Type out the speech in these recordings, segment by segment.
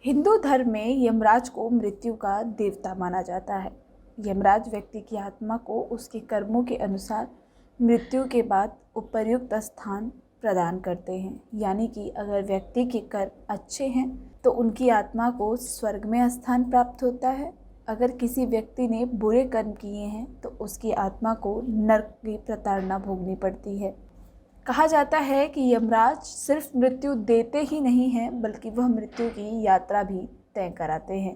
हिंदू धर्म में यमराज को मृत्यु का देवता माना जाता है। यमराज व्यक्ति की आत्मा को उसके कर्मों के अनुसार मृत्यु के बाद उपर्युक्त स्थान प्रदान करते हैं। यानी कि अगर व्यक्ति के कर्म अच्छे हैं तो उनकी आत्मा को स्वर्ग में स्थान प्राप्त होता है। अगर किसी व्यक्ति ने बुरे कर्म किए हैं तो उसकी आत्मा को नरक की प्रताड़ना भोगनी पड़ती है। कहा जाता है कि यमराज सिर्फ मृत्यु देते ही नहीं हैं बल्कि वह मृत्यु की यात्रा भी तय कराते हैं।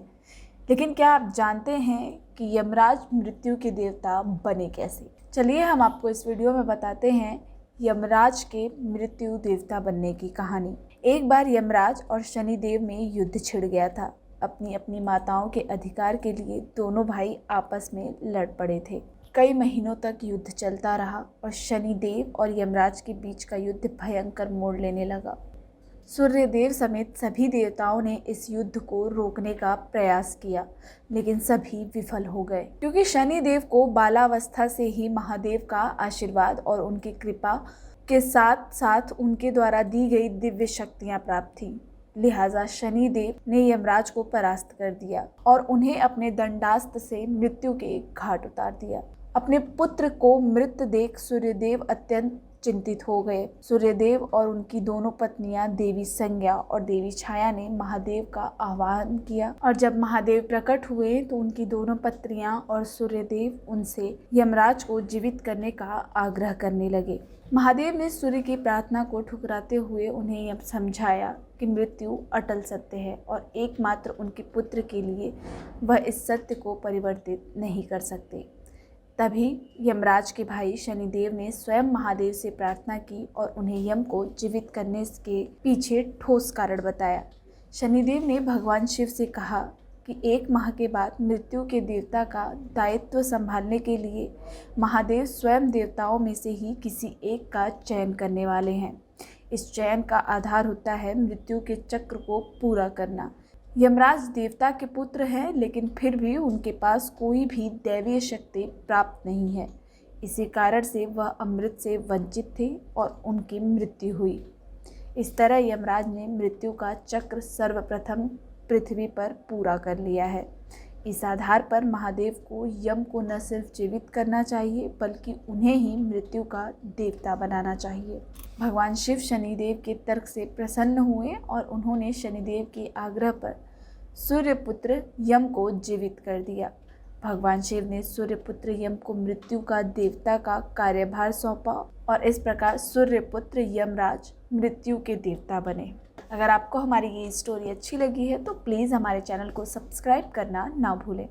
लेकिन क्या आप जानते हैं कि यमराज मृत्यु के देवता बने कैसे? चलिए हम आपको इस वीडियो में बताते हैं यमराज के मृत्यु देवता बनने की कहानी। एक बार यमराज और शनिदेव में युद्ध छिड़ गया था। अपनी अपनी माताओं के अधिकार के लिए दोनों भाई आपस में लड़ पड़े थे। कई महीनों तक युद्ध चलता रहा और शनिदेव और यमराज के बीच का युद्ध भयंकर मोड़ लेने लगा। सूर्यदेव समेत सभी देवताओं ने इस युद्ध को रोकने का प्रयास किया, लेकिन सभी विफल हो गए, क्योंकि शनिदेव को बालावस्था से ही महादेव का आशीर्वाद और उनकी कृपा के साथ साथ उनके द्वारा दी गई दिव्य शक्तियां प्राप्त थीं। लिहाजा शनिदेव ने यमराज को परास्त कर दिया और उन्हें अपने दंडास्त्र से मृत्यु के घाट उतार दिया। अपने पुत्र को मृत देख सूर्यदेव अत्यंत चिंतित हो गए। सूर्यदेव और उनकी दोनों पत्नियां देवी संज्ञा और देवी छाया ने महादेव का आह्वान किया, और जब महादेव प्रकट हुए तो उनकी दोनों पत्नियां और सूर्यदेव उनसे यमराज को जीवित करने का आग्रह करने लगे। महादेव ने सूर्य की प्रार्थना को ठुकराते हुए उन्हें यह समझाया कि मृत्यु अटल सत्य है और एकमात्र उनके पुत्र के लिए वह इस सत्य को परिवर्तित नहीं कर सकते। तभी यमराज के भाई शनिदेव ने स्वयं महादेव से प्रार्थना की और उन्हें यम को जीवित करने के पीछे ठोस कारण बताया। शनिदेव ने भगवान शिव से कहा कि 1 माह के बाद मृत्यु के देवता का दायित्व संभालने के लिए महादेव स्वयं देवताओं में से ही किसी एक का चयन करने वाले हैं। इस चयन का आधार होता है मृत्यु के चक्र को पूरा करना। यमराज देवता के पुत्र हैं, लेकिन फिर भी उनके पास कोई भी दैवीय शक्ति प्राप्त नहीं है। इसी कारण से वह अमृत से वंचित थे और उनकी मृत्यु हुई। इस तरह यमराज ने मृत्यु का चक्र सर्वप्रथम पृथ्वी पर पूरा कर लिया है। इस आधार पर महादेव को यम को न सिर्फ जीवित करना चाहिए बल्कि उन्हें ही मृत्यु का देवता बनाना चाहिए। भगवान शिव शनिदेव के तर्क से प्रसन्न हुए और उन्होंने शनिदेव के आग्रह पर सूर्यपुत्र यम को जीवित कर दिया। भगवान शिव ने सूर्यपुत्र यम को मृत्यु का देवता का कार्यभार सौंपा और इस प्रकार सूर्यपुत्र यमराज मृत्यु के देवता बने। अगर आपको हमारी ये स्टोरी अच्छी लगी है तो प्लीज़ हमारे चैनल को सब्सक्राइब करना ना भूलें।